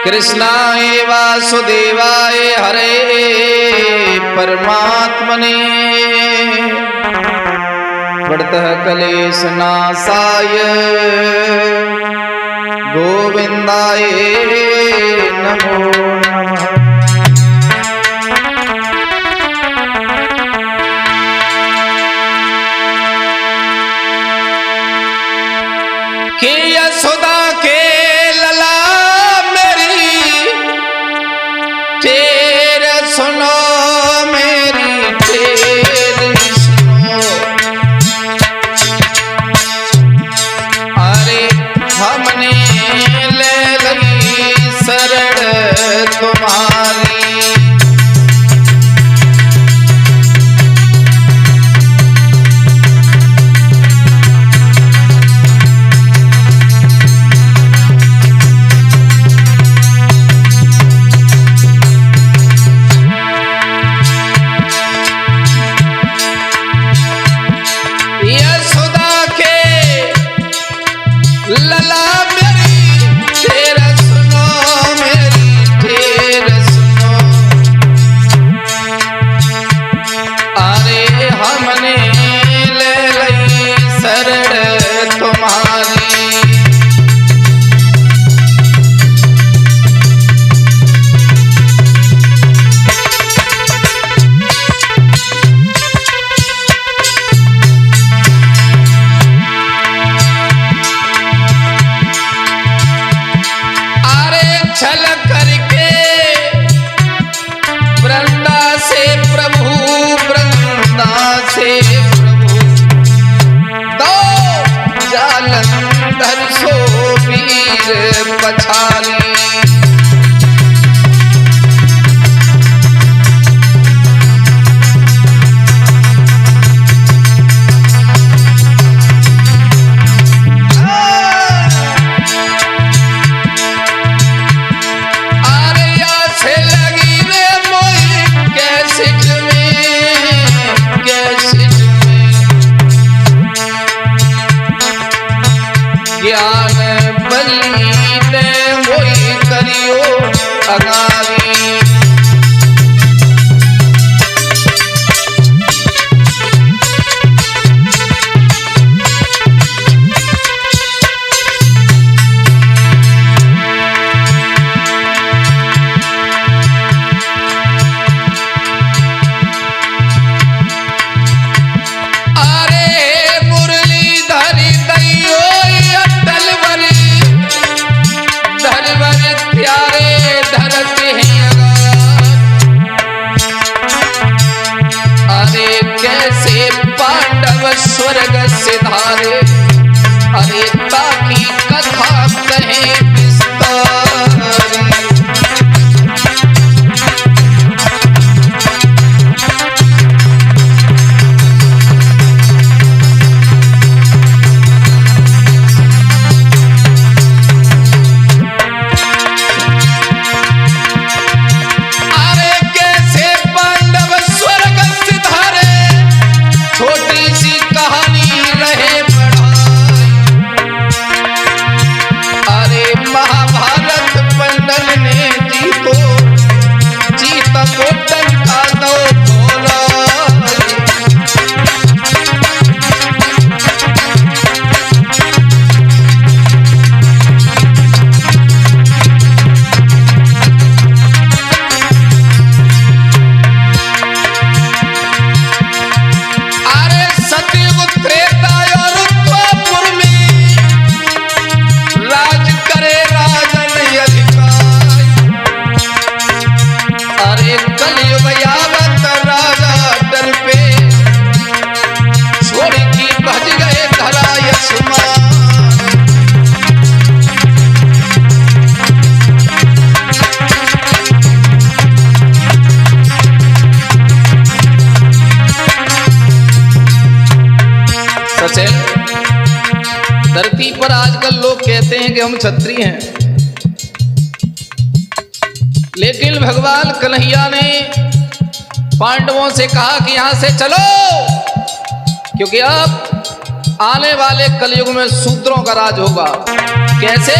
कृष्णाय वासुदेवाय हरे परमात्मने प्रणतः क्लेशनाशाय गोविंदाय नमो नमः। कि यशोदा के लला मेरी तेरे सुनो, मेरी तेरी सुनो। अरे हमने ले ली शरण तुम्हारी। स्वर्ग से धारे अरे ताकि कथा कहे धरती पर आजकल लोग कहते हैं कि हम क्षत्रिय हैं, लेकिन भगवान कन्हैया ने पांडवों से कहा कि यहां से चलो, क्योंकि अब आने वाले कलयुग में शूद्रों का राज होगा। कैसे?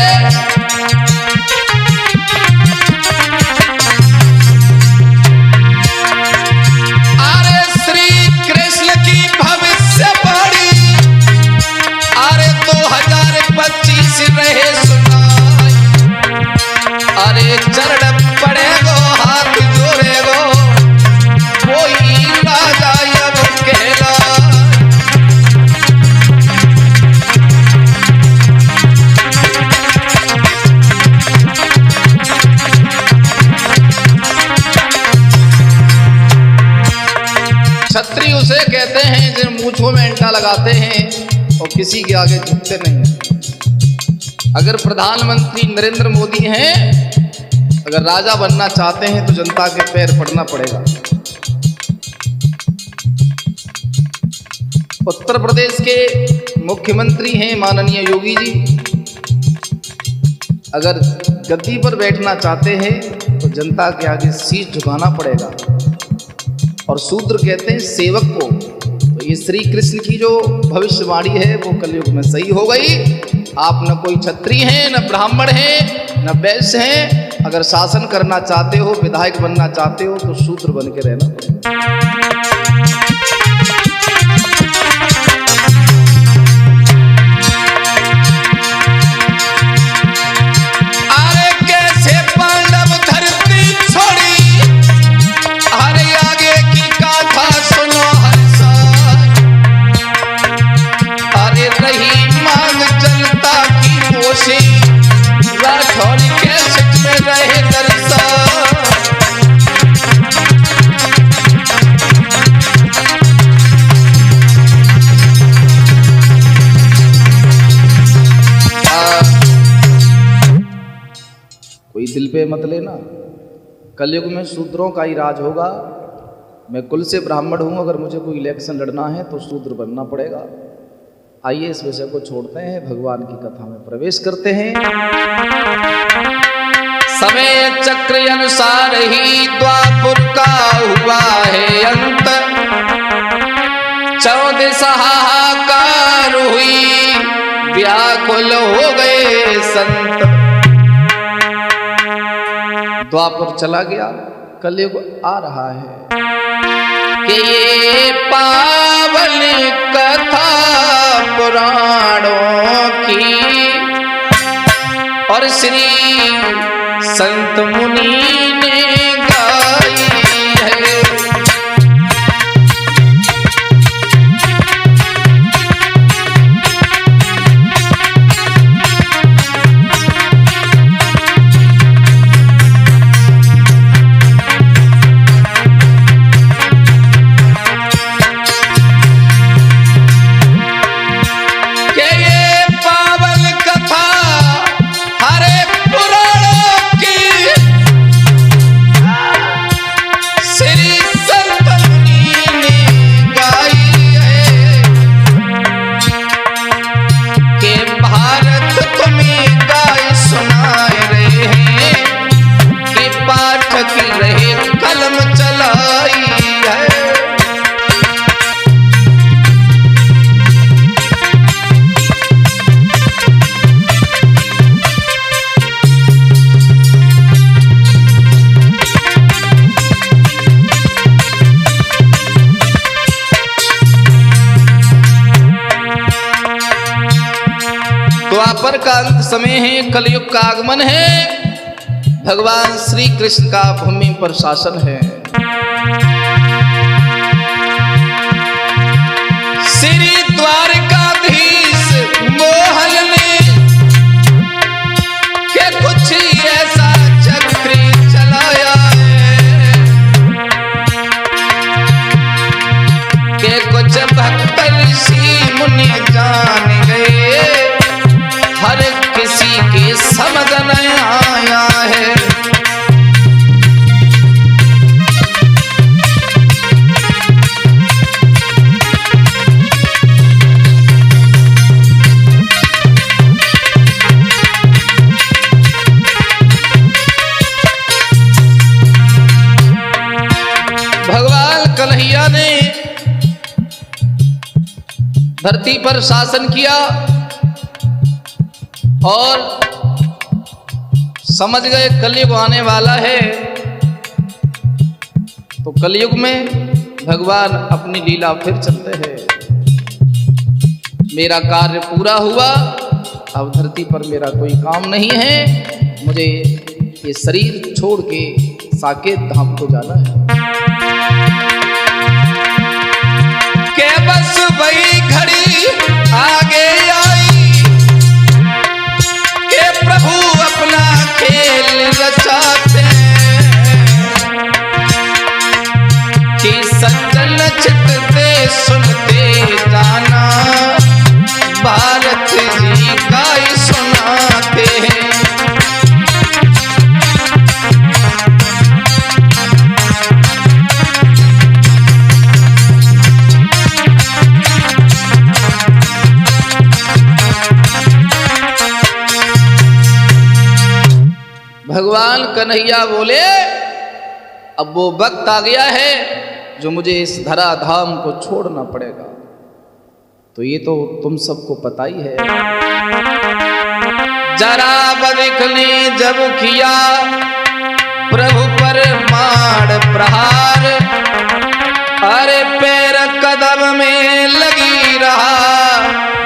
रहते हैं जो मूंछों में इंटा लगाते हैं और किसी के आगे झुकते नहीं हैं। अगर प्रधानमंत्री नरेंद्र मोदी हैं, अगर राजा बनना चाहते हैं तो जनता के पैर पड़ना पड़ेगा। उत्तर प्रदेश के मुख्यमंत्री हैं माननीय योगी जी, अगर गद्दी पर बैठना चाहते हैं तो जनता के आगे शीश झुकाना पड़ेगा। और शूद्र कहते हैं सेवक को। तो ये श्री कृष्ण की जो भविष्यवाणी है वो कलयुग में सही हो गई। आप न कोई क्षत्रिय हैं, न ब्राह्मण हैं, न वैश्य हैं। अगर शासन करना चाहते हो, विधायक बनना चाहते हो तो शूद्र बन के रहना पड़ेगा। कोई दिल पे मत लेना, कलयुग में शूद्रों का ही राज होगा। मैं कुल से ब्राह्मण हूँ, अगर मुझे कोई इलेक्शन लड़ना है तो शूद्र बनना पड़ेगा। आइए इस विषय को छोड़ते हैं, भगवान की कथा में प्रवेश करते हैं। समय चक्र अनुसार ही द्वापुर का हुआ है अंत, 14 हाहाकार हुई, व्याकुल हो गए संत। द्वापर चला गया, कलयुग आ रहा है कि ये पावन कथा पुराणों की और श्री संत मुनि ने गाई है। द्वापर का अंत समय है, कलयुग का आगमन है, भगवान श्री कृष्ण का भूमि पर शासन है। श्री द्वारकाधीश मोहन ने के कुछ ऐसा चक्र चलाया है के कुछ भक्त ऋषि मुनि जान गए, हर किसी की समझ नहीं आया है। भगवान कन्हैया ने धरती पर शासन किया और समझ गए कलयुग आने वाला है, तो कलयुग में भगवान अपनी लीला फिर चलते हैं। मेरा कार्य पूरा हुआ, अब धरती पर मेरा कोई काम नहीं है, मुझे ये शरीर छोड़ के साकेत धाम को जाना है। के बस वही घड़ी आगे आई के प्रभु अपना खेल रचाते कि सज्जन चित दे सुनते जाना, भारत जी का ही सुनाते हैं। भगवान कन्हैया बोले अब वो वक्त आ गया है जो मुझे इस धरा धाम को छोड़ना पड़ेगा। तो ये तो तुम सबको पता ही है। जरा बदिक ने जब किया प्रभु पर मार प्रहार, अरे पैर कदम में लगी रहा,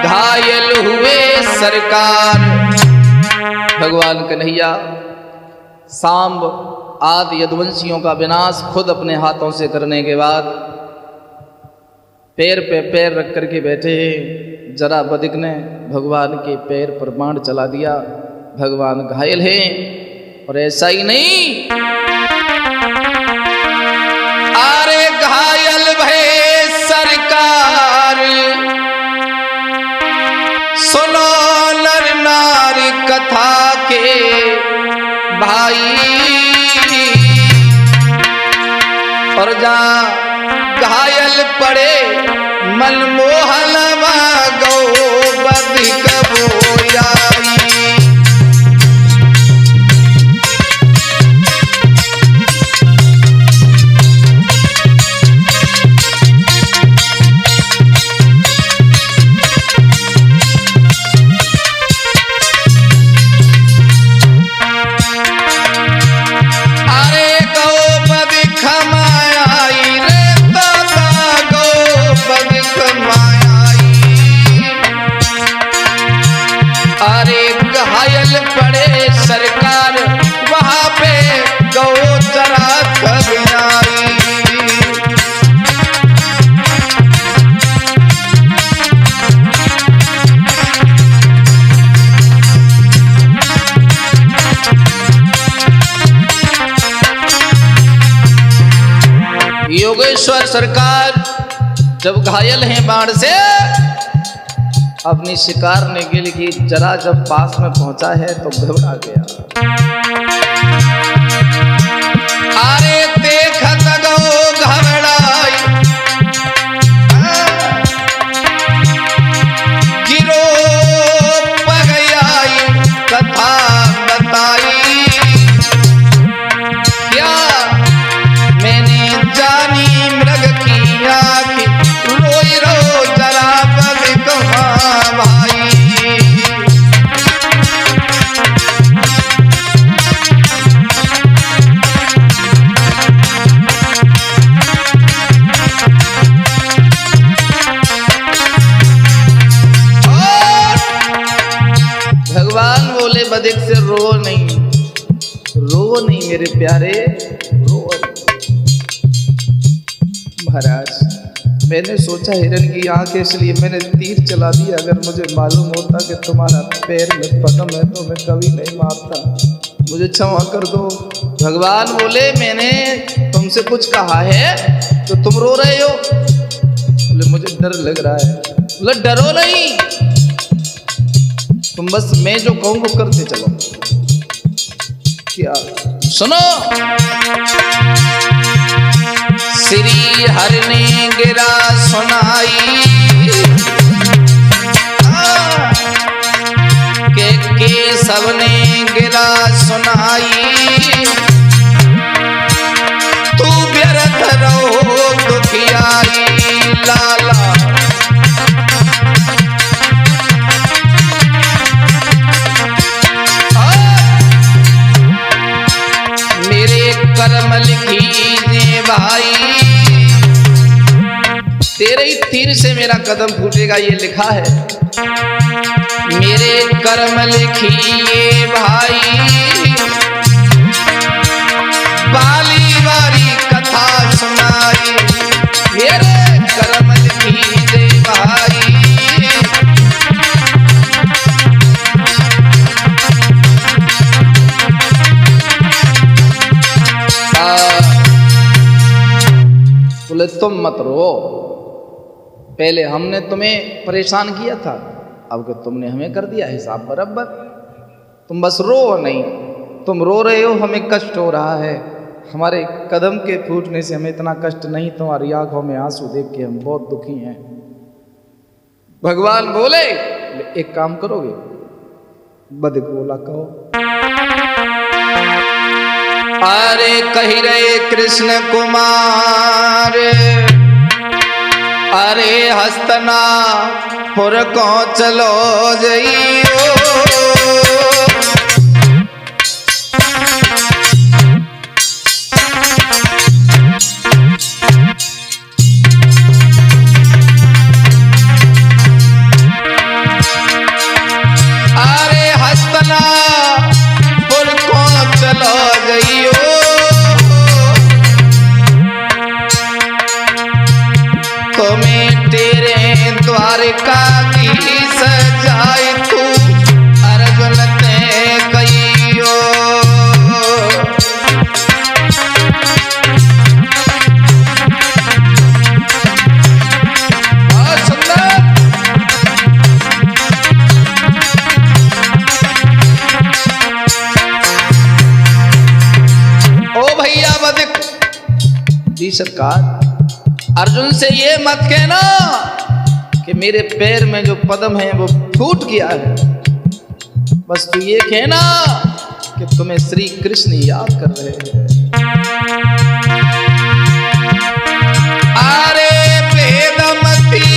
घायल हुए सरकार। भगवान कन्हैया सांब आदि यदुवंशियों का विनाश खुद अपने हाथों से करने के बाद पैर पे पैर रख करके बैठे हैं। जरा बदिक ने भगवान के पैर पर बाण चला दिया, भगवान घायल हैं। और ऐसा ही नहीं, अरे घायल भय सरकार, सुनो नर नारी कथा के भाई, और जहाँ घायल पड़े मनमोहन गो बदिक बोयाई। सरकार वहां पे गौ चरा कब आई। योगेश्वर सरकार जब घायल हैं बाण से, अपनी शिकार ने गिल की जरा जब पास में पहुंचा है तो घबरा गया। अरे देखत गो घबराई, गिरो पगयाई कथा बताई। क्या मैंने जानी मृग की आँख, रोई रो जरा बदिक भाई। भगवान बोले बदिक से रो नहीं मेरे प्यारे, रो। महाराज मैंने सोचा हिरन की आंख है इसलिए मैंने तीर चला दिया। अगर मुझे मालूम होता कि तुम्हारा पैर में पदम है तो मैं कभी नहीं मारता, मुझे क्षमा कर दो। भगवान बोले मैंने तुमसे कुछ कहा है तो तुम रो रहे हो? बोले मुझे डर लग रहा है। बोले डरो नहीं, तुम बस मैं जो कहूं वो करते चलो। क्या सुनो, श्री हरि ने गिरा सुनाई, के सबने गिरा सुनाई। तू व्यर्थ रहो दुखियाई लाला, कर्म लिखी भाई, तेरे ही तीर से मेरा कदम फूटेगा ये लिखा है। मेरे कर्म लिखिए भाई, बाली बारी कथा सुनाई। मेरे कर्म लिखिए भाई, बोले तुम मत रो, पहले हमने तुम्हें परेशान किया था, अब कि तुमने हमें कर दिया हिसाब बराबर। तुम बस रो नहीं, तुम रो रहे हो, हमें कष्ट हो रहा है। हमारे कदम के फूटने से हमें इतना कष्ट नहीं, तुम्हारी आंखों में आंसू देख के हम बहुत दुखी हैं। भगवान बोले एक काम करोगे, बद बोला कहो। अरे कही रहे कृष्ण कुमार, अरे हस्तना पुर को चलो जइयो। द्वारिका की सजाई तू अर्जुन ते कहियो। बहुत सुंदर। ओ भैया बदिक जी सरकार, अर्जुन से ये मत कहना कि मेरे पैर में जो पद्म है वो फूट गया है। बस तू ये कहना कि तुम्हें श्री कृष्ण याद कर रहे हैं। अरे वेदमती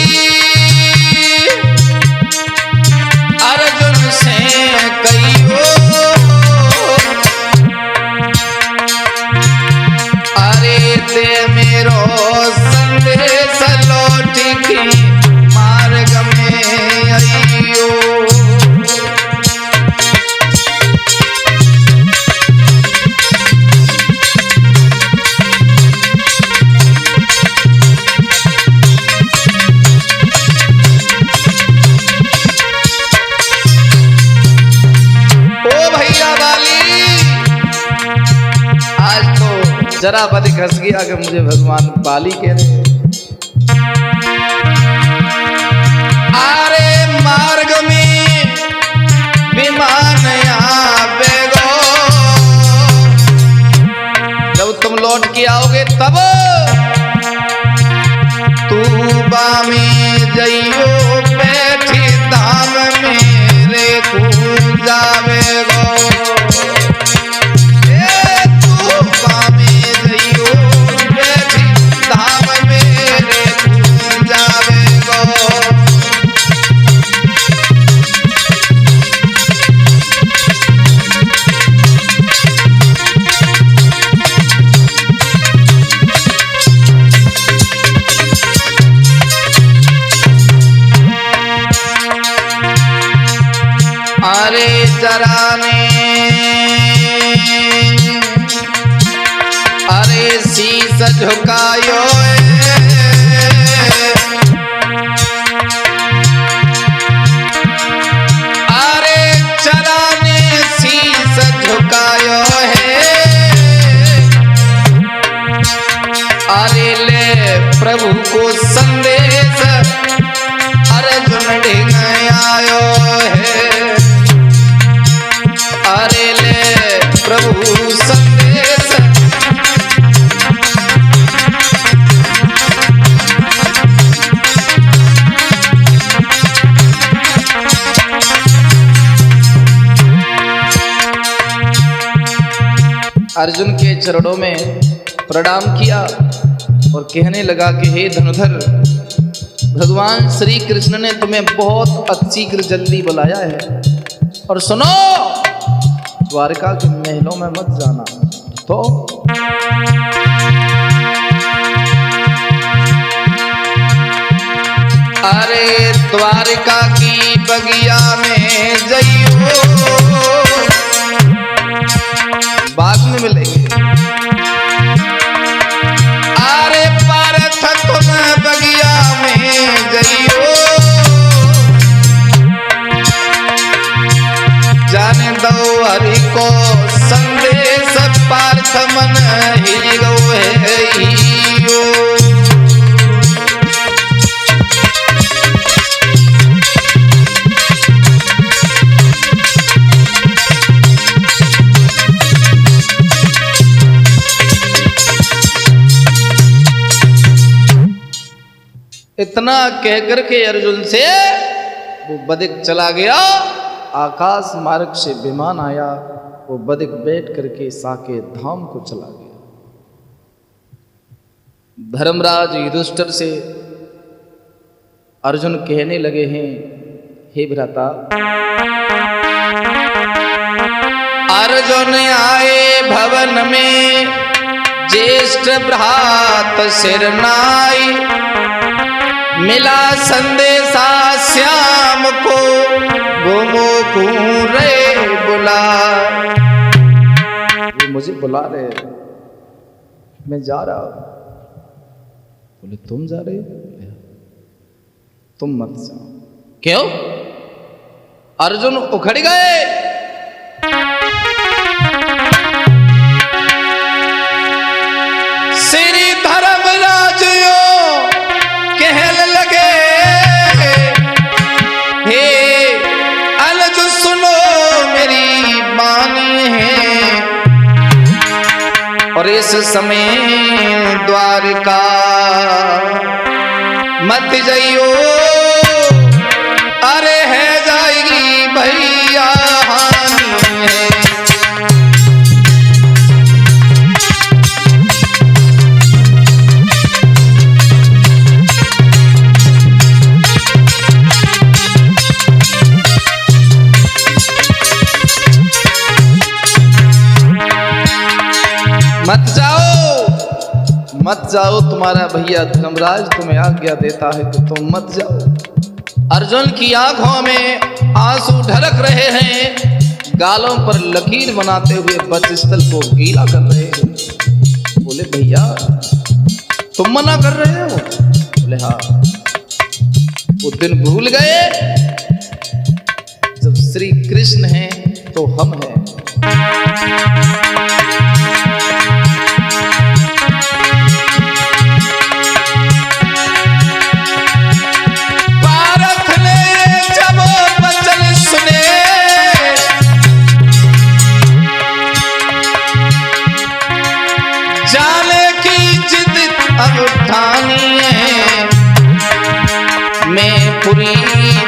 अर्जुन से कहियो, अरे दे मेरो संदेश लौटी की मार्ग में आइयो। ओ भैया वाली, आज तो जरा बदिक हंस गया कि मुझे भगवान बाली कह रहे हैं। अरे मार्ग में विमान आवेगो, जब तुम लौट के आओगे तब तू बामी जइयो बैठी धाम मेरे जावेगो। तू बामी जइयो बैठी धाम मेरे जावेगो। अरे जराने, अरे शीस झुकायो, अरे चराने शीस झुकायो है। अरे ले प्रभु को संदेश अर्जुन ढिंग आयो है। अरे ले प्रभु संदेश, अर्जुन के चरणों में प्रणाम किया और कहने लगा कि हे धनुधर, भगवान श्री कृष्ण ने तुम्हें बहुत अतिशीघ्र जल्दी बुलाया है, और सुनो द्वारिका के महलों में मत जाना। तो अरे द्वारिका की बगिया में जइयो, बाग में मिलेंगे। अरे पारथ तुम बगिया में जइयो, जाने दो हरि को संदेश पार्थ मन ही गो है। इतना कह करके अर्जुन से वो बदिक चला गया। आकाश मार्ग से विमान आया, वो बदिक बैठ करके साकेत धाम को चला गया। धर्मराज युधिष्ठिर से अर्जुन कहने लगे हैं, हे भ्राता, अर्जुन आए भवन में ज्येष्ठ भ्रात सिर नाई, मिला संदेशा श्याम को घूमो रे बुला। वो मुझे बुला रहे, मैं जा रहा हूं। बोले तुम जा रहे हो? तुम मत जाओ। क्यों? अर्जुन उखड़ गए। श्री धर्मराज कहने लगे, हे अनुज सुनो मेरी बानी है, और इस समय द्वारका मत जाइयो, अरे है जाएगी भैया हानि है। मत जाओ, मत जाओ, तुम्हारा भैया धर्मराज तुम्हें आज्ञा देता है कि तुम मत जाओ। अर्जुन की आंखों में आंसू ढरक रहे हैं, गालों पर लकीर बनाते हुए वक्षस्थल को गीला कर रहे हैं। बोले भैया तुम मना कर रहे हो? बोले हाँ। वो दिन भूल गए जब श्री कृष्ण हैं तो हम हैं।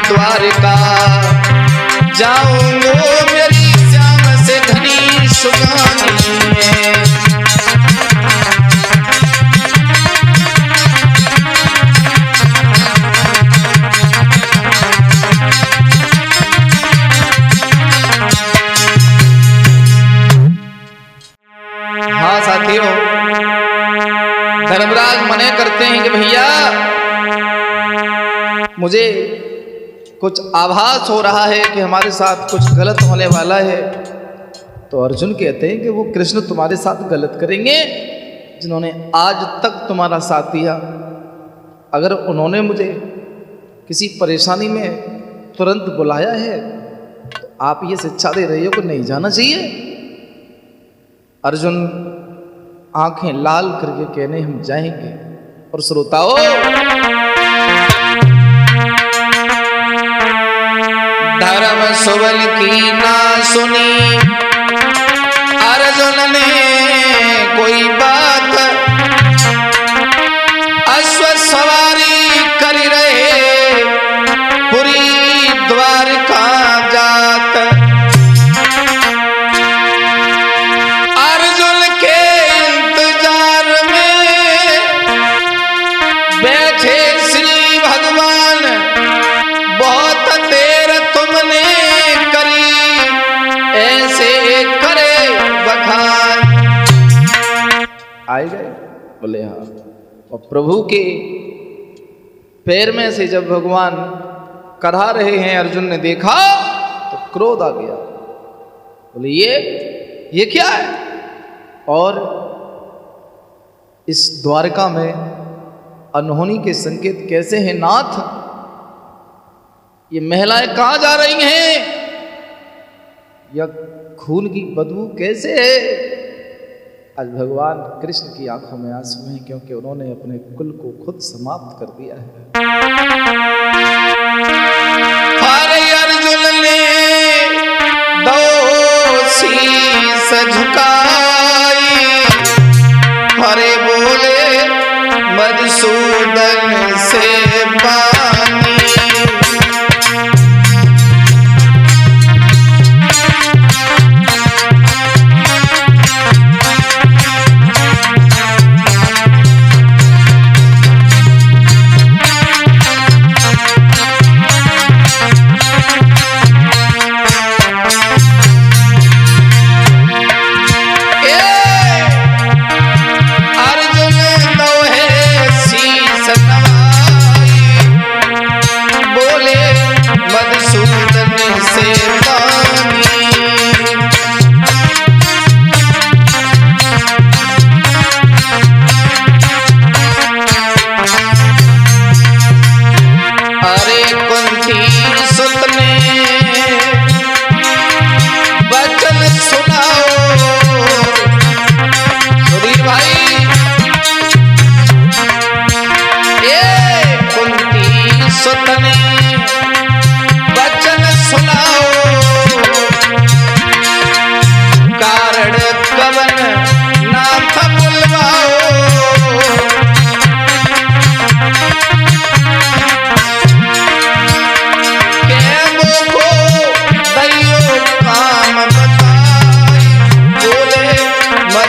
द्वारका जाऊंगा मेरी श्याम से घनी सुगानी है। हाँ साथियों, धर्मराज मने करते हैं कि भैया मुझे कुछ आभास हो रहा है कि हमारे साथ कुछ गलत होने वाला है। तो अर्जुन कहते हैं कि वो कृष्ण तुम्हारे साथ गलत करेंगे जिन्होंने आज तक तुम्हारा साथ दिया। अगर उन्होंने मुझे किसी परेशानी में तुरंत बुलाया है तो आप ये शिक्षा दे रहे हो कि नहीं जाना चाहिए। अर्जुन आंखें लाल करके कहने हम जाएंगे। और श्रोताओ, धर्म सुबल की ना सुनी अर्जुन ने कोई बात, अश्व सवारी कर रहे पुरी द्वारका जात। अर्जुन के इंतजार में बैठे श्री भगवान, बहुत देर तुमने करी ऐसे करे बखान। आए गए? बोले हाँ। और प्रभु के पैर में से जब भगवान कढ़ा रहे हैं अर्जुन ने देखा तो क्रोध आ गया। बोले ये क्या है? और इस द्वारका में अनहोनी के संकेत कैसे हैं नाथ? ये महिलाएं कहां जा रही हैं? यह खून की बदबू कैसे है? आज भगवान कृष्ण की आंखों में आंसू हैं क्योंकि उन्होंने अपने कुल को खुद समाप्त कर दिया है। हरे अर्जुन ने दो शीस झुकाई, हरे बोले मधुसूदन से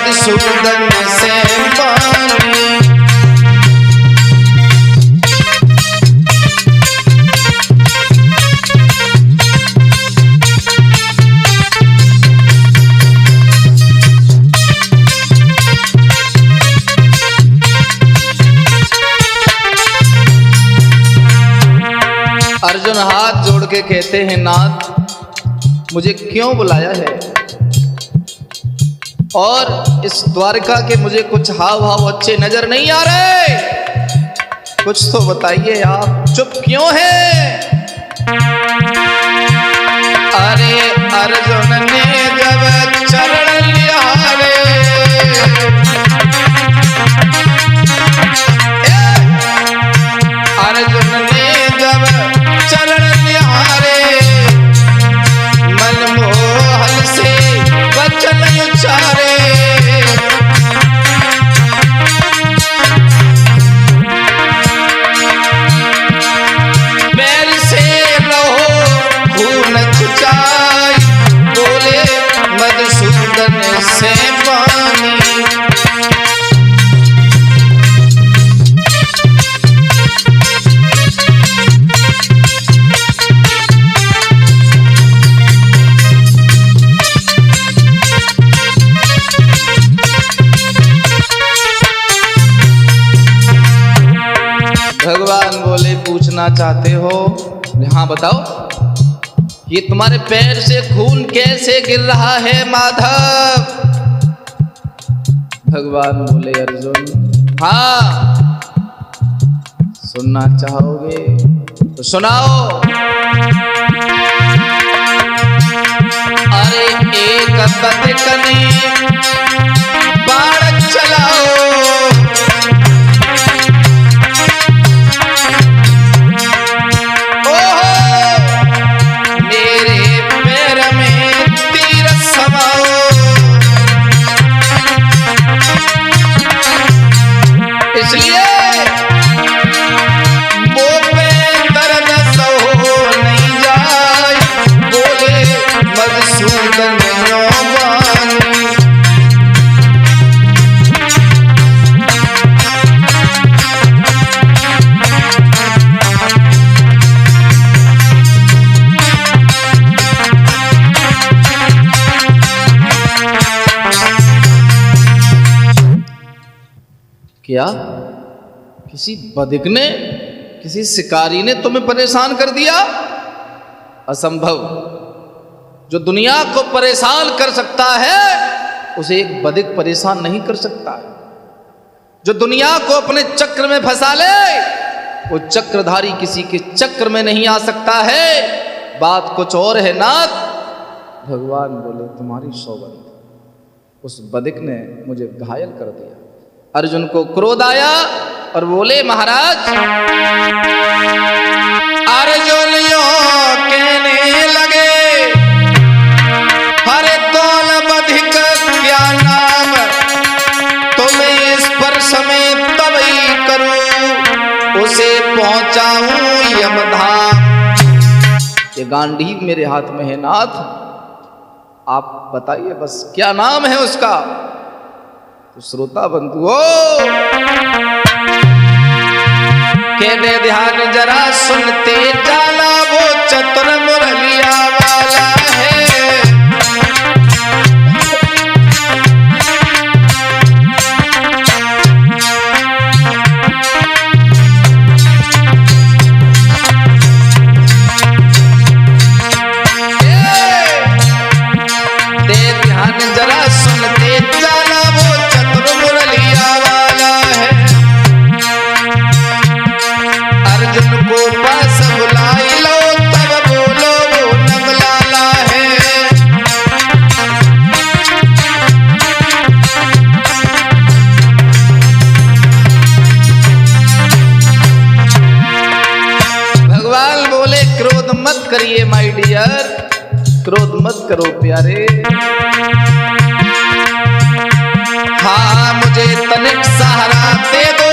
मधुसूदन से पानी। अर्जुन हाथ जोड़ के कहते हैं, नाथ मुझे क्यों बुलाया है, और इस द्वारका के मुझे कुछ हाव भाव अच्छे नजर नहीं आ रहे, कुछ तो बताइए, आप चुप क्यों हैं? अरे अर्जुन ने जब चरण लिया रे, अर्जुन ने जब चरण निहारे, मनमोहन से वचन उचारे, पैर से रहो खून छुचाई, बोले मधुसूदन से पानी। भगवान बोले, पूछना चाहते हो? हाँ बताओ, ये तुम्हारे पैर से खून कैसे गिर रहा है माधव? भगवान बोले, अर्जुन हाँ सुनना चाहोगे तो सुनाओ। अरे एक बदक ने बाण चलाओ, इसलिए वो पे दर्द सहो नहीं जाए, बोले मधुसूदन बानी। क्या किसी बधिक ने, किसी शिकारी ने तुम्हें परेशान कर दिया? असंभव। जो दुनिया को परेशान कर सकता है उसे एक बधिक परेशान नहीं कर सकता। जो दुनिया को अपने चक्र में फंसा ले वो चक्रधारी किसी के चक्र में नहीं आ सकता है। बात कुछ और है नाथ। भगवान बोले, तुम्हारी सौगंध, उस बधिक ने मुझे घायल कर दिया। अर्जुन को क्रोध आया और बोले, महाराज अर्जुन यों कहने लगे, हरे तोल बधिक क्या नाम, तुम्हें स्पर्श में तबई करूं, उसे पहुंचाऊं यमधाम। ये गांडीव मेरे हाथ में है नाथ, आप बताइए बस क्या नाम है उसका। तो श्रोता बंधुओं कहते ध्यान जरा सुनते जाना, वो चतुर मुरलिया वाला है। ध्यान जरा सुनते जाना, वो चतुर मुरलिया वाला है। अर्जुन को पास बुलाई लो, तब बोलो वो नवलाला है। भगवान बोले, क्रोध मत करिए माय डियर, क्रोध मत करो प्यारे। हाँ मुझे तनिक सहारा दे दो,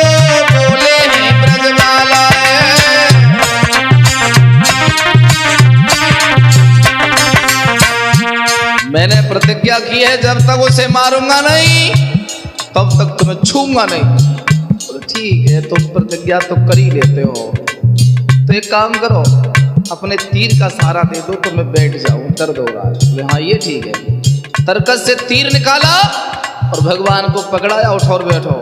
बोले हैं ब्रजमाला। मैंने प्रतिज्ञा प्रतिज्ञा की है जब तक उसे मारूंगा नहीं तब तक तुम्हें छूंगा नहीं। तो ठीक है, तुम प्रतिज्ञा तो कर ही लेते हो, तो एक काम करो, अपने तीर का सहारा दे दो तो मैं बैठ जाऊं, दर्द हो रहा है। बोले हाँ ये ठीक है। तरकस से तीर निकाला और भगवान को पकड़ाया, उठो और बैठो।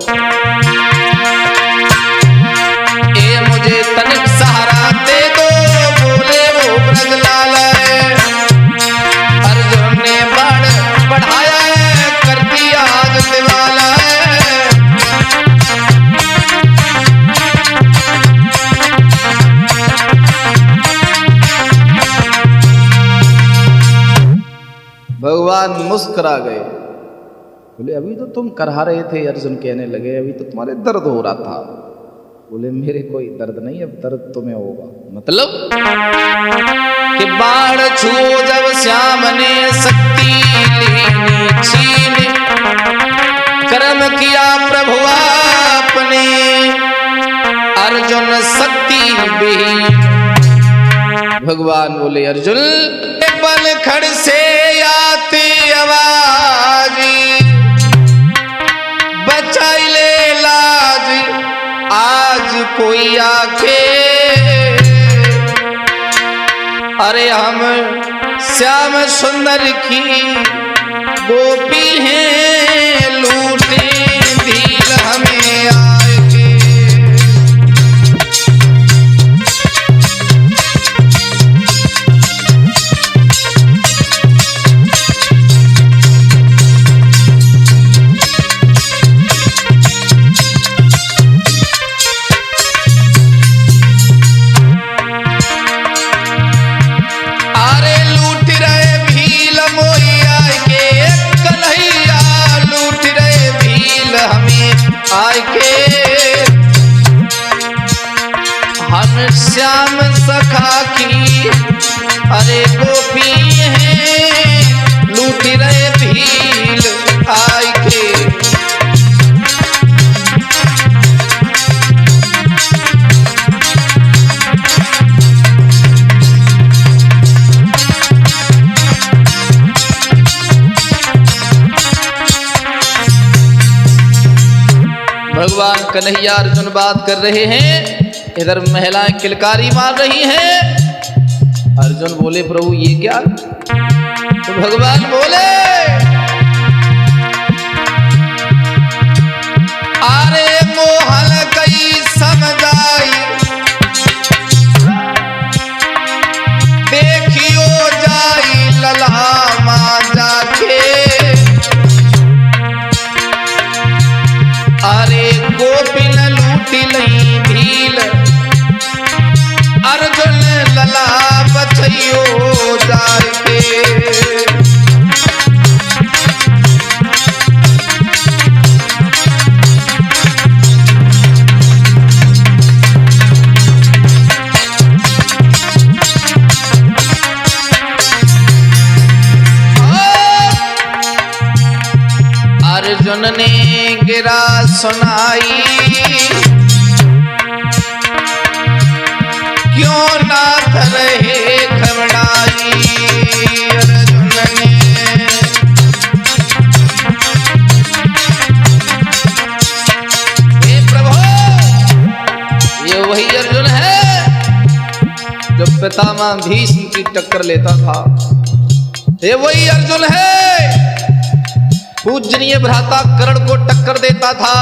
ए मुझे तनिक सहारा दे दो, बोले वो ब्रजलाल। अर्जुन ने बाण बढ़ाया है, कर दिया आग दिवाला। भगवान मुस्कुरा गए, बोले अभी तो तुम करहा रहे थे। अर्जुन कहने लगे अभी तो तुम्हारे दर्द हो रहा था। बोले मेरे कोई दर्द नहीं, अब दर्द तुम्हें होगा। मतलब कि बाण छुओ जब श्याम ने शक्ति लेनी छीन, कर्म किया प्रभु आपने अर्जुन शक्ति विहीन। भगवान बोले अर्जुन बल खड़ से आती आवाज, बचाई ले लाज आज कोई आके। अरे हम श्याम सुंदर की गोपी हैं, लूटे भील हमें आए के। आय के हम श्याम सखा की अरे गोपी हैं, लूट रहे भील आय के। भगवान कन्हैया अर्जुन बात कर रहे हैं, इधर महिलाएं किलकारी मार रही हैं। अर्जुन बोले प्रभु ये क्या? तो भगवान बोले अरे मोहन कई समझाई, देखियो जाई लल्हा जाके। अरे गोपिन लूटी लई भील, अर्जुन लला बचइयो जाके। अर्जुन ने गिरा सुनाई, क्यों नाथ रहे घबराई। अर्जुन ने हे प्रभु ये वही अर्जुन है जो पितामह भीष्म की टक्कर लेता था। ये वही अर्जुन है पूजनीय भ्राता कर्ण को टक्कर देता था।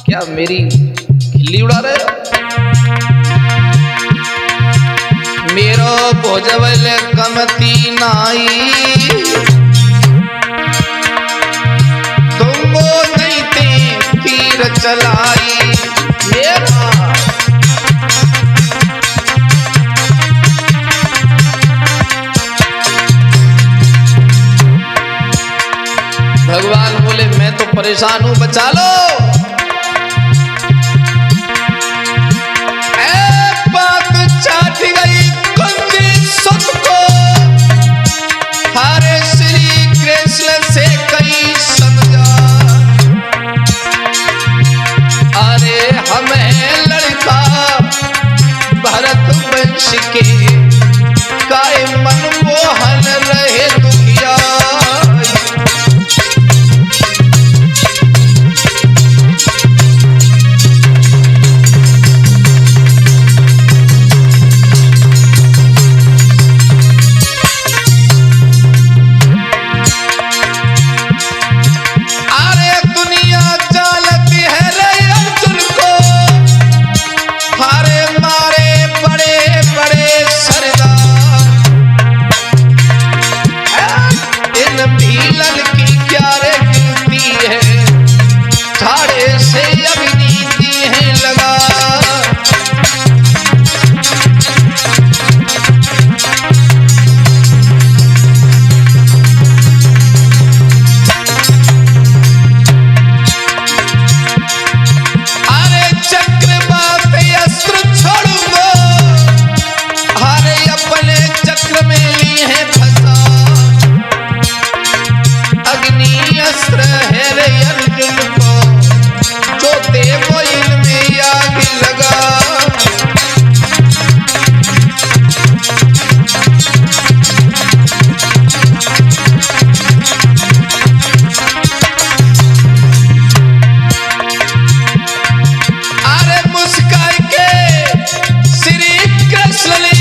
क्या मेरी खिल्ली उड़ा रहे? मेरो भोजबल कमती नाई, तुमको नहीं ते तीर चलाई। मेरा भगवान बोले मैं तो परेशान हूं, बचा लो। एक बात चाट गई कुंती सुत को, हरे श्री कृष्ण से कई समझा। अरे हमें लड़का भरत वंश के, काय मन मोहन रहे दुखिया। शस्त्र है रे अर्जुन को, जो ते वो इनमें आग लगा। अरे मुस्काई के श्री कृष्ण ने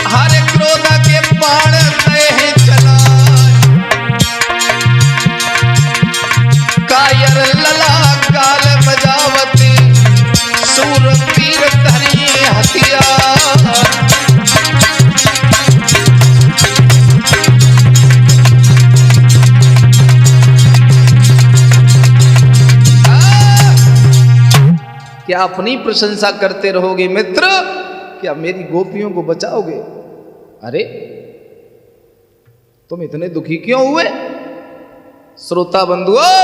हरे क्रोध के बाण गए चला, कायर लला काल बजावती, सूर वीर धरी हथियार। क्या अपनी प्रशंसा करते रहोगे मित्र? क्या मेरी गोपियों को बचाओगे? अरे तुम इतने दुखी क्यों हुए? श्रोता बंधुओं,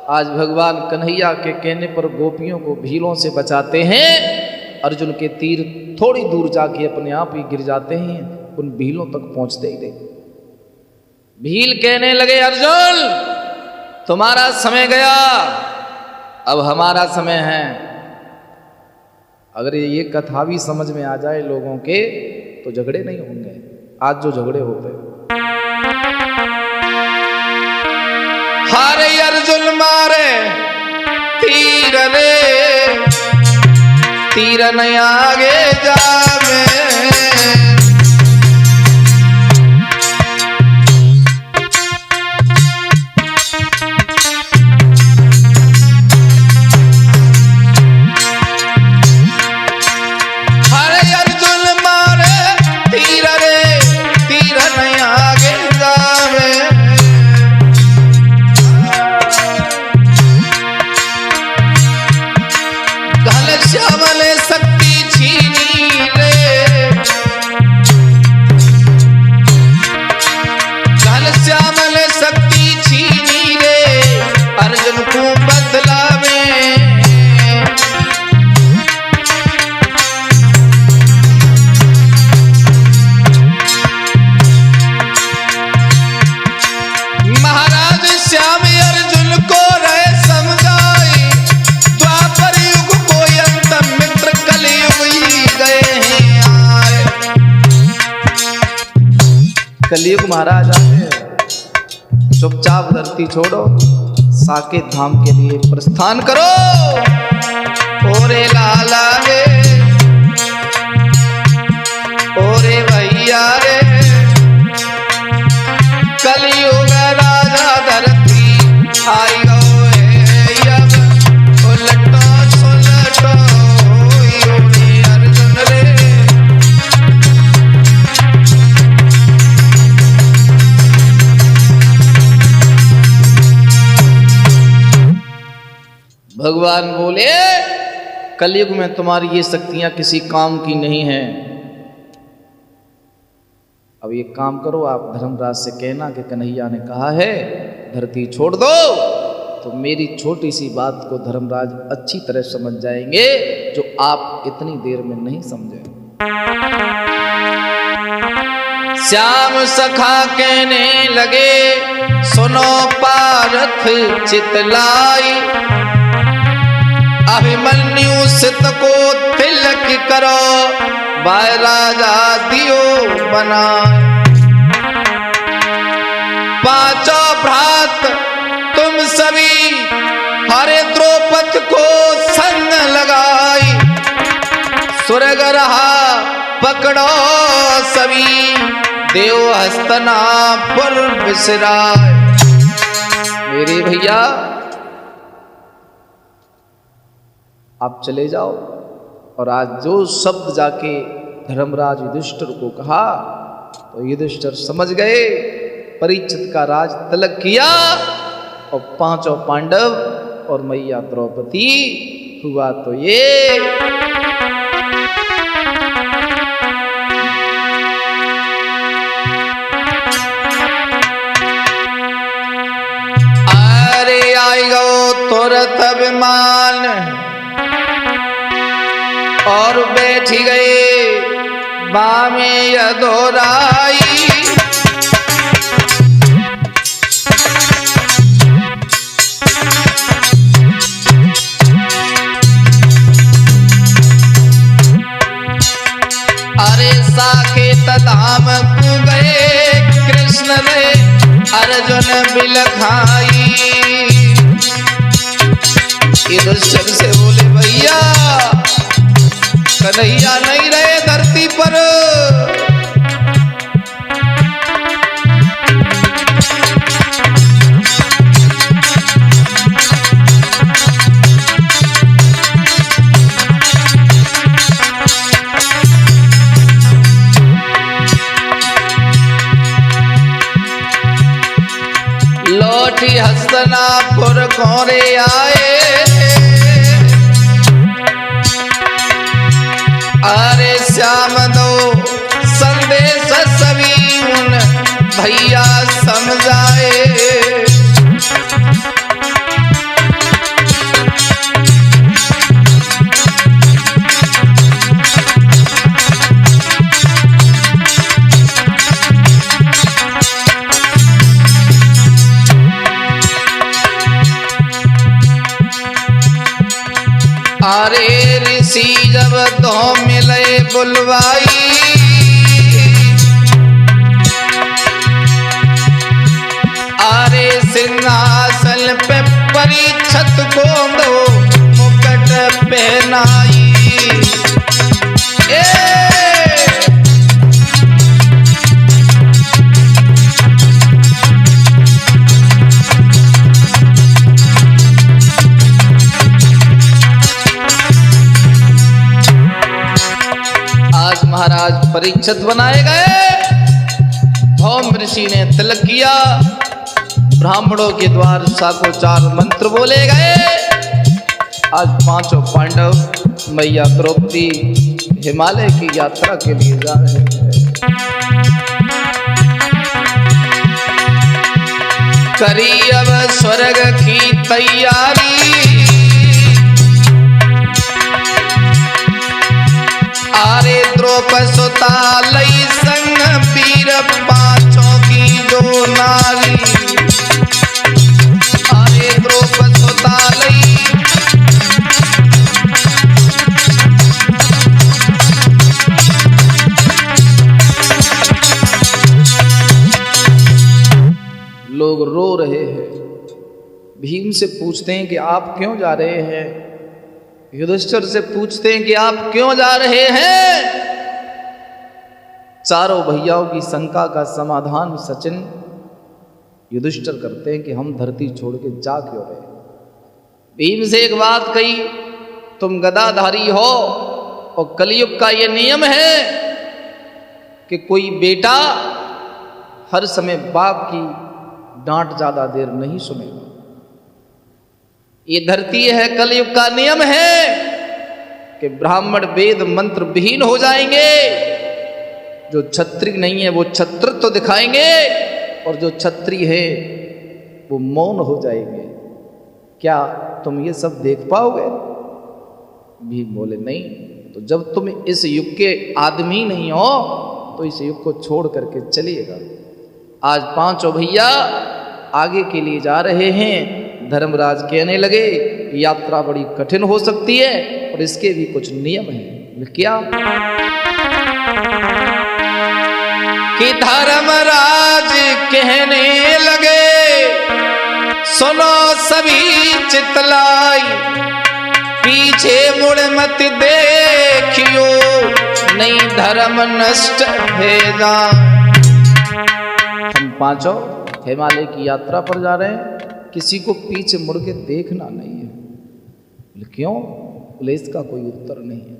आज भगवान कन्हैया के कहने पर गोपियों को भीलों से बचाते हैं। अर्जुन के तीर थोड़ी दूर जाके अपने आप ही गिर जाते हैं, उन भीलों तक पहुंचते ही नहीं। भील कहने लगे अर्जुन तुम्हारा समय गया, अब हमारा समय है। अगर ये कथा भी समझ में आ जाए लोगों के तो झगड़े नहीं होंगे आज जो झगड़े होते। हारे अर्जुन मारे तीर रे, तीर नहीं आगे जावे। कलयुग महाराज आए, चुपचाप धरती छोड़ो, साकेत धाम के लिए प्रस्थान करो। ओरे लाला रे, ओरे भैया रे, कलयुग राजा धरती आई गो अब उलटो सुलटो योगी अर्जुन रे। भगवान बोले कलयुग में तुम्हारी ये शक्तियां किसी काम की नहीं हैं। अब ये काम करो, आप धर्मराज से कहना कि कन्हैया ने कहा है धरती छोड़ दो, तो मेरी छोटी सी बात को धर्मराज अच्छी तरह समझ जाएंगे, जो आप इतनी देर में नहीं समझे। श्याम सखा कहने लगे सुनो पारथ चितलाई, अभिमन्यु सित को तिलक करो, भाई राजा दियो बना। पांचों भ्रात तुम सभी हरे द्रौपद को संग लगाई, स्वर्ग रहा पकड़ो सभी, देव हस्तनापुर बिसराय। मेरे भैया आप चले जाओ, और आज जो शब्द जाके धर्मराज युधिष्ठिर को कहा तो युधिष्ठिर समझ गए, परीक्षित का राज तलक किया और पांचों पांडव और मैया द्रौपदी हुआ तो ये। अरे आई गो तुरंत अभिमान और बैठ गए बामे यदोराई, अर्जुन बिलखाई। युधिष्ठिर से बोले भैया कन्हैया नहीं रहे धरती पर, लौटी हस्तिनापुर कौरे आए। अरे श्याम दो संदेश सभी उन भैया समझाए। अरे ऋषि जब दो मिले बुलवाई। अरे सिंहासन पे परीक्षित को दो मुकुट पहनाई। महाराज परीक्षित बनाए गए। धौम ऋषि ने तिलक किया। ब्राह्मणों के द्वार शाकोचार मंत्र बोले गए। आज पांचों पांडव मैया द्रौपदी हिमालय की यात्रा के लिए जा रहे हैं। करी अब स्वर्ग की तैयारी। आरे द्रौपदसुता लई संग वीर पांचों की जो नारी। आरे द्रौपदसुता लई लोग रो रहे हैं। भीम से पूछते हैं कि आप क्यों जा रहे हैं। युधिष्ठिर से पूछते हैं कि आप क्यों जा रहे हैं। चारों भैयाओं की शंका का समाधान सचिन युधिष्ठिर करते हैं कि हम धरती छोड़ के जा क्यों रहे। भीम से एक बात कही, तुम गदाधारी हो और कलयुग का ये नियम है कि कोई बेटा हर समय बाप की डांट ज्यादा देर नहीं सुनेगा। ये धरती है, कलयुग का नियम है कि ब्राह्मण वेद मंत्र विहीन हो जाएंगे। जो क्षत्रिय नहीं है वो क्षत्रित्व तो दिखाएंगे और जो क्षत्रिय है वो मौन हो जाएंगे। क्या तुम ये सब देख पाओगे? भीम बोले नहीं। तो जब तुम इस युग के आदमी नहीं हो तो इस युग को छोड़ करके चलिएगा। आज पांचों भैया आगे के लिए जा रहे हैं। धर्मराज कहने लगे यात्रा बड़ी कठिन हो सकती है और इसके भी कुछ नियम हैं। क्या? कि धर्मराज कहने लगे सुनो सभी चितलाई। पीछे मुड़ मत देखियो नहीं धर्म नष्ट होगा। हम पांचों हिमालय की यात्रा पर जा रहे हैं। किसी को पीछे मुड़ के देखना नहीं है। क्यों? बोले इसका कोई उत्तर नहीं है।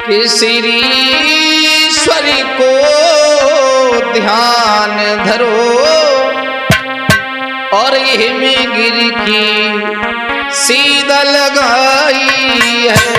कि श्री ईश्वरी को ध्यान धरो और हिमगिरी की सीधा लगाई है।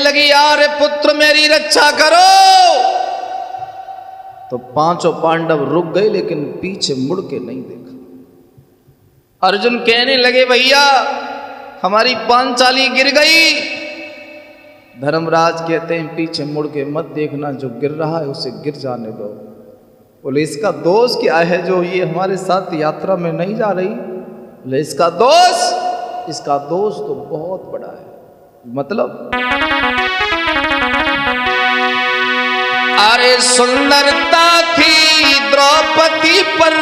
लगी, आर्य पुत्र मेरी रक्षा करो। तो पांचों पांडव रुक गए, लेकिन पीछे मुड़ के नहीं देखा। अर्जुन कहने लगे, भैया हमारी पांचाली गिर गई। धर्मराज कहते हैं, पीछे मुड़ के मत देखना, जो गिर रहा है उसे गिर जाने दो। बोले, इसका दोष क्या है जो ये हमारे साथ यात्रा में नहीं जा रही? बोले, इसका दोष तो बहुत बड़ा है। मतलब, अरे सुंदरता थी द्रौपदी पर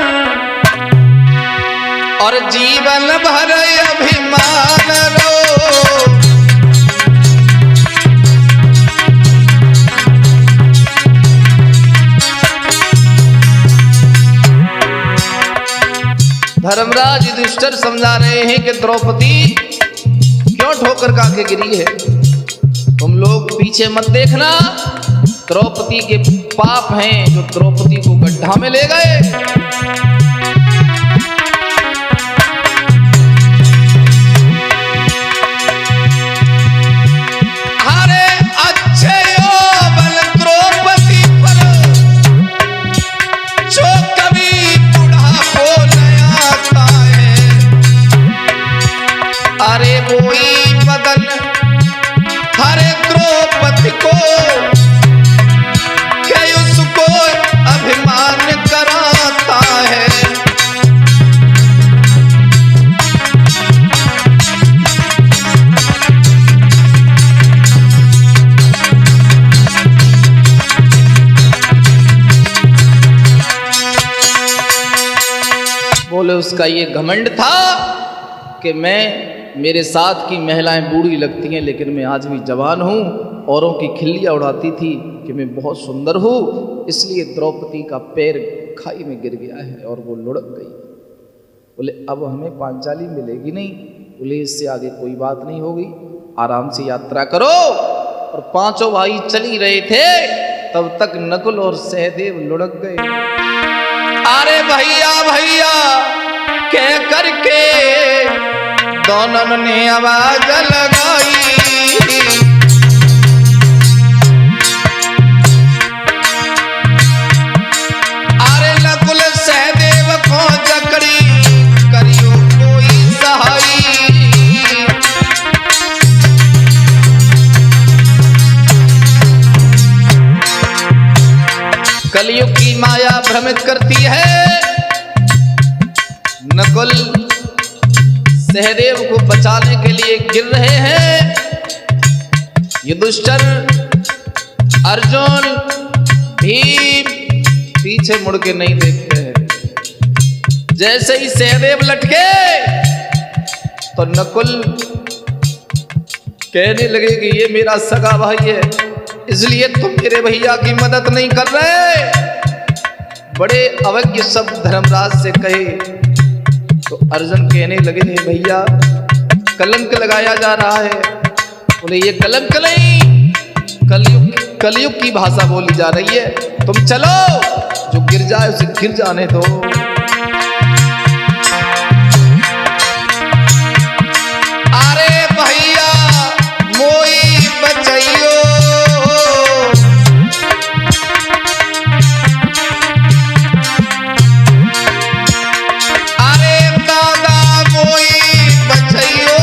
और जीवन भर अभिमान रो। धर्मराज युधिष्ठिर समझा रहे हैं कि द्रौपदी क्यों ठोकर खा के गिरी है। तुम लोग पीछे मत देखना, द्रौपदी के पाप हैं जो द्रौपदी को गड्ढा में ले गए। अरे अच्छे यौवन द्रौपदी पर जो कभी बुढ़ापो न आता है, अरे वही बदन हरे द्रौपदी को अभिमान कराता है। बोले, उसका ये घमंड था कि मेरे साथ की महिलाएं बूढ़ी लगती हैं, लेकिन मैं आज भी जवान हूं। औरों की खिल्लियां उड़ाती थी कि मैं बहुत सुंदर हूं, इसलिए द्रौपदी का पैर खाई में गिर गया है और वो लुढ़क गई। बोले, अब हमें पांचाली मिलेगी नहीं। बोले, इससे आगे कोई बात नहीं होगी, आराम से यात्रा करो। और पांचों भाई चल ही रहे थे, तब तक नकुल और सहदेव लुढ़क गए। अरे भैया भैया कह करके दोनों ने आवाज लगाई। अरे नकुल सहदेव को जकड़ी करियो कोई सहाई। कलयुग की माया भ्रमित करती है। नकुल सहदेव को बचाने के लिए गिर रहे हैं। युधिष्ठिर, अर्जुन, भीम पीछे मुड़ के नहीं देखते हैं। जैसे ही सहदेव लटके तो नकुल कहने लगे कि ये मेरा सगा भाई है, इसलिए तुम मेरे भैया की मदद नहीं कर रहे। बड़े अवज्ञ शब्द धर्मराज से कहे तो अर्जुन कहने लगे, भैया कलंक लगाया जा रहा है। बोले, ये कलंक नहीं, कलयुग की भाषा बोली जा रही है। तुम चलो, जो गिर जाए उसे गिर जाने दो। अरे भैया मोई बचाइयो, अरे दादा मोई बचाइयो।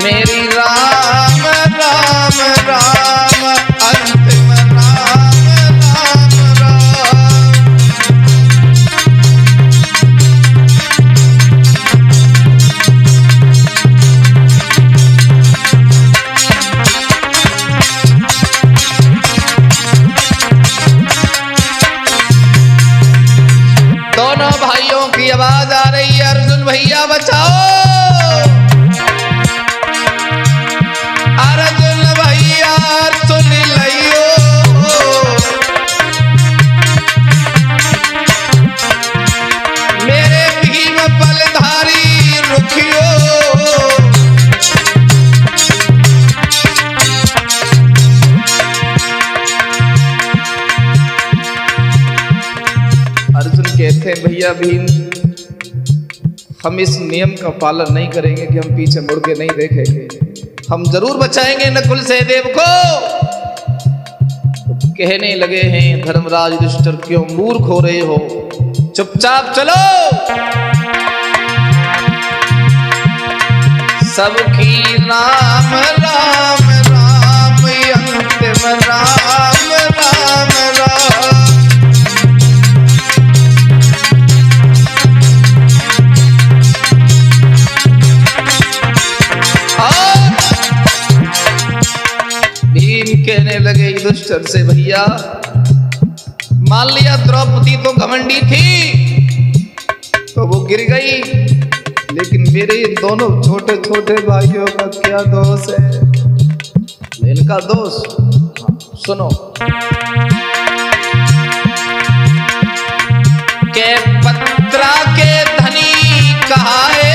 मेरी राम राम राम अंतिम राम राम राम। दोनों भाइयों की आवाज आ रही है, अर्जुन भैया बचाओ, अर्जुन भैया सुन लियो। मेरे भीम बलधारी रुकियो। अर्जुन कहते हैं, भैया भीम हम इस नियम का पालन नहीं करेंगे कि हम पीछे मुड़ के नहीं देखेंगे, हम जरूर बचाएंगे नकुल सहदेव को। तो कहने लगे हैं धर्मराज युधिष्ठिर, क्यों मूर्ख हो रहे हो, चुपचाप चलो। सबकी राम राम राम अंतिम राम राम राम। भीम कहने लगे युधिष्ठिर से, भैया मान लिया द्रौपदी तो घमंडी थी तो वो गिर गई, लेकिन मेरे दोनों छोटे छोटे भाइयों का क्या दोष है? इनका दोष सुनो। के पत्रा के धनी कहाए,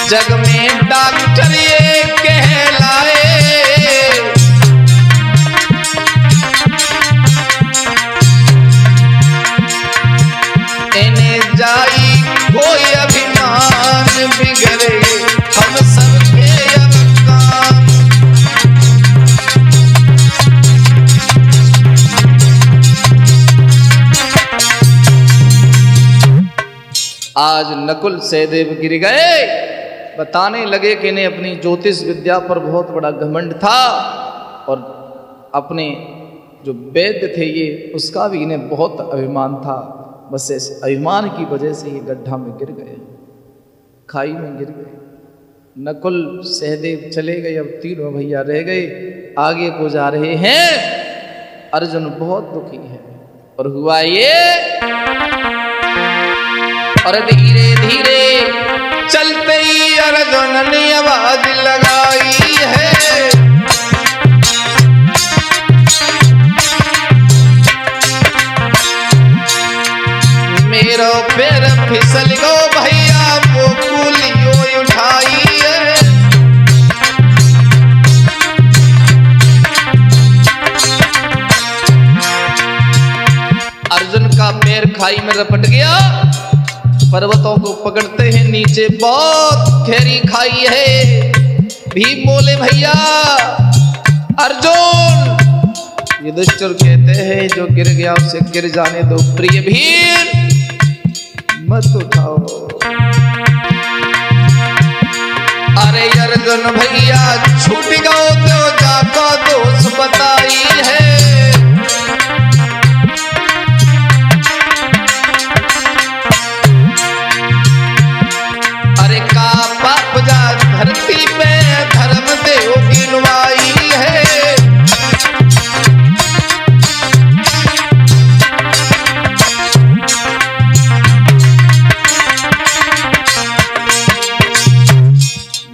जग में डॉक्टर ये कहलाए। इन्हें जाई कोई अभिमान बिगड़े, हम सबके अब काम। आज नकुल सहदेव गिर गए। बताने लगे कि इन्हें अपनी ज्योतिष विद्या पर बहुत बड़ा घमंड था और अपने जो वैद्य थे ये उसका भी इन्हें बहुत अभिमान था। बस इस अभिमान की वजह से ये गड्ढा में गिर गए, खाई में गिर गए। नकुल सहदेव चले गए, अब तीनों भैया रह गए। आगे को जा रहे हैं। अर्जुन बहुत दुखी है और हुआ ये, और धीरे धीरे चलते ही अर्जुन ने आवाज लगाई है, मेरो पैर फिसल गो भैया वो पुलियो उठाई है। अर्जुन का पैर खाई में रपट गया। पर्वतों को पकड़ते हैं, नीचे बहुत गहरी खाई है। भीम बोले, भैया अर्जुन। युधिष्ठिर कहते हैं जो गिर गया उसे गिर जाने दो, प्रिय भीम मत उठाओ। अरे अर्जुन भैया छूट गओ तो जाका दोष बताई है। अरे का पाप जा धरती पे धर्म देव गिनवाई है।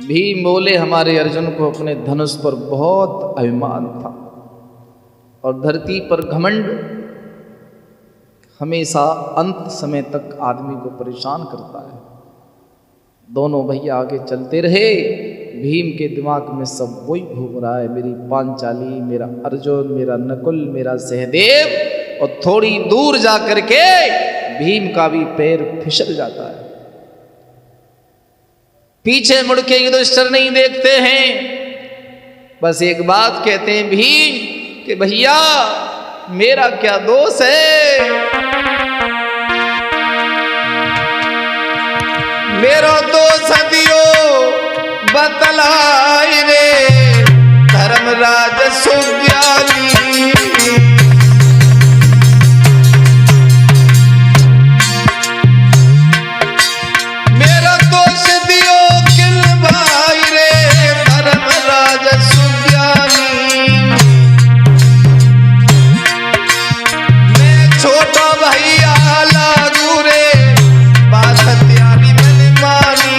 भीम बोले, हमारे अर्जुन को अपने धनुष पर बहुत अभिमान था और धरती पर घमंड हमेशा अंत समय तक आदमी को परेशान करता है। दोनों भैया आगे चलते रहे। भीम के दिमाग में सब वही घूम रहा है, मेरी पांचाली, मेरा अर्जुन, मेरा नकुल, मेरा सहदेव। और थोड़ी दूर जा करके भीम का भी पैर फिसल जाता है। पीछे मुड़ के युधिष्ठिर नहीं देखते हैं, बस एक बात कहते हैं भीम कि भैया मेरा क्या दोष है, मेरो दोष दियो बतलाई रे धर्मराज सुज्ञानी। मेरो दोष दियो किल भाई रे धर्मराज सुज्ञानी। मैं छोटा भैया लागू रे बात त्यारी मैंने मानी।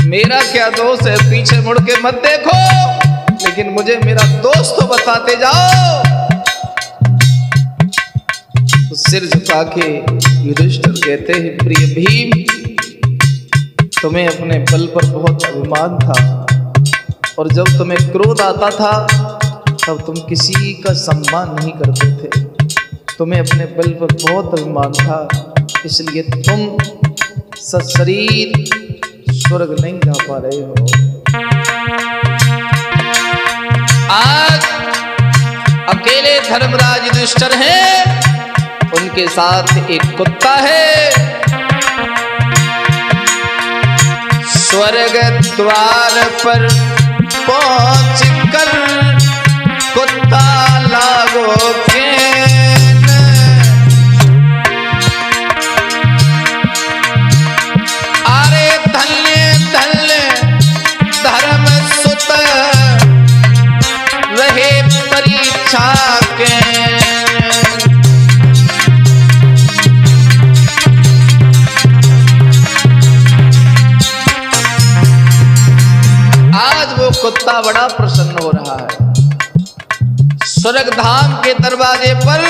मेरा क्या दोष है, पीछे मुड़ के मत देखो, लेकिन मुझे मेरा दोस्त तो बताते जाओ। तो सिर झुका के युधिष्ठिर कहते हैं, प्रिय भीम तुम्हें अपने बल पर बहुत अभिमान था, और जब तुम्हें क्रोध आता था तब तुम किसी का सम्मान नहीं करते थे। तुम्हें अपने बल पर बहुत अभिमान था, इसलिए तुम सशरीर स्वर्ग नहीं जा पा रहे हो। आज अकेले धर्मराज युधिष्ठिर हैं, उनके साथ एक कुत्ता है। स्वर्ग द्वार पर पहुंच कर कुत्ता लागो केन, अरे धन्य धन्य धर्म सुत रहे परीक्षा के। कुत्ता बड़ा प्रसन्न हो रहा है। स्वर्ग धाम के दरवाजे पर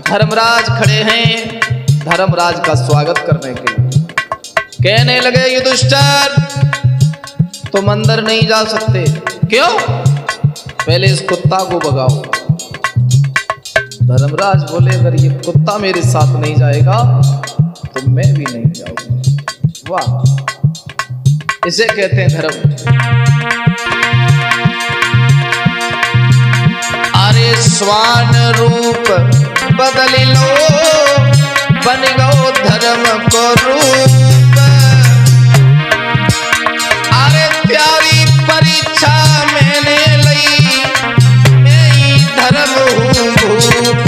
धर्मराज खड़े हैं, धर्मराज का स्वागत करने के लिए। कहने लगे युधिष्ठिर तुम अंदर नहीं जा सकते। क्यों? पहले इस कुत्ता को भगाओ। धर्मराज बोले अगर ये कुत्ता मेरे साथ नहीं जाएगा तो मैं भी नहीं जाऊंगा। वाह, इसे कहते हैं धर्म। अरे स्वान रूप बदल लो, बन गो धर्म को रूप। अरे प्यारी परीक्षा मैंने लई, मैं ही धर्म हूँ भूप।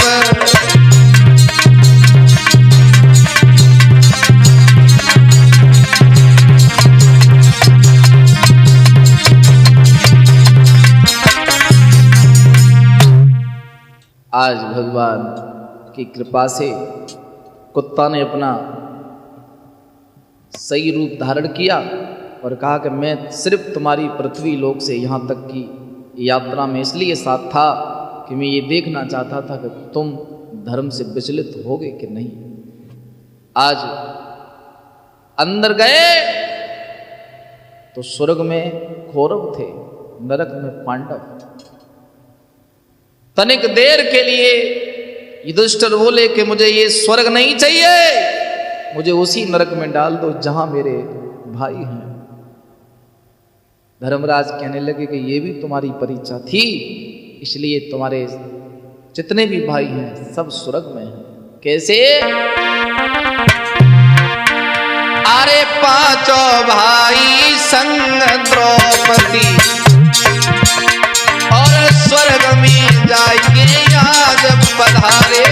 आज भगवान की कृपा से कुत्ता ने अपना सही रूप धारण किया और कहा कि मैं सिर्फ तुम्हारी पृथ्वी लोक से यहाँ तक की यात्रा में इसलिए साथ था कि मैं ये देखना चाहता था कि तुम धर्म से विचलित होगे कि नहीं। आज अंदर गए तो स्वर्ग में कौरव थे, नरक में पांडव। तनिक देर के लिए युधिष्ठिर बोले कि मुझे ये स्वर्ग नहीं चाहिए, मुझे उसी नरक में डाल दो जहां मेरे भाई हैं। धर्मराज कहने लगे कि ये भी तुम्हारी परीक्षा थी, इसलिए तुम्हारे जितने भी भाई हैं सब स्वर्ग में हैं। कैसे? अरे पांचों भाई संग द्रौपदी और स्वर्ग में जाएंगे आज पधारे।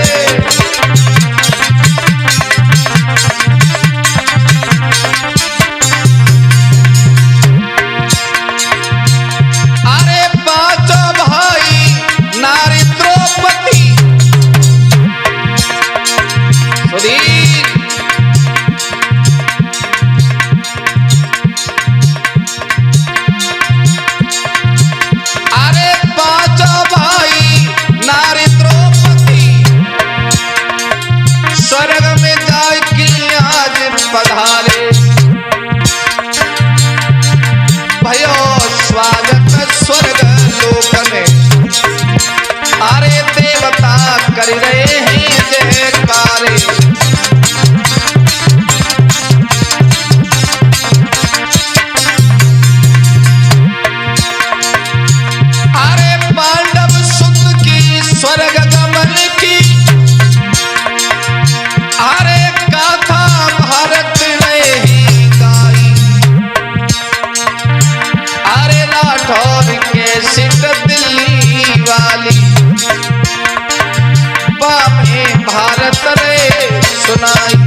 अरे पांचों भाई नारी द्रौपदी सुधीर, अरे पांचों भाई नारी द्रौपदी स्वर्ग में जाके आज पधारे। भयो स्वागत स्वर्ग लोक में, अरे देवता कर रहे हैं जयकारे। अरे पांडव सुत की स्वर्ग गमन की, अरे गाथा भारत में ही गाई। अरे राठौर के सिट दिल्ली वाली, बामें भारत रे सुनाई।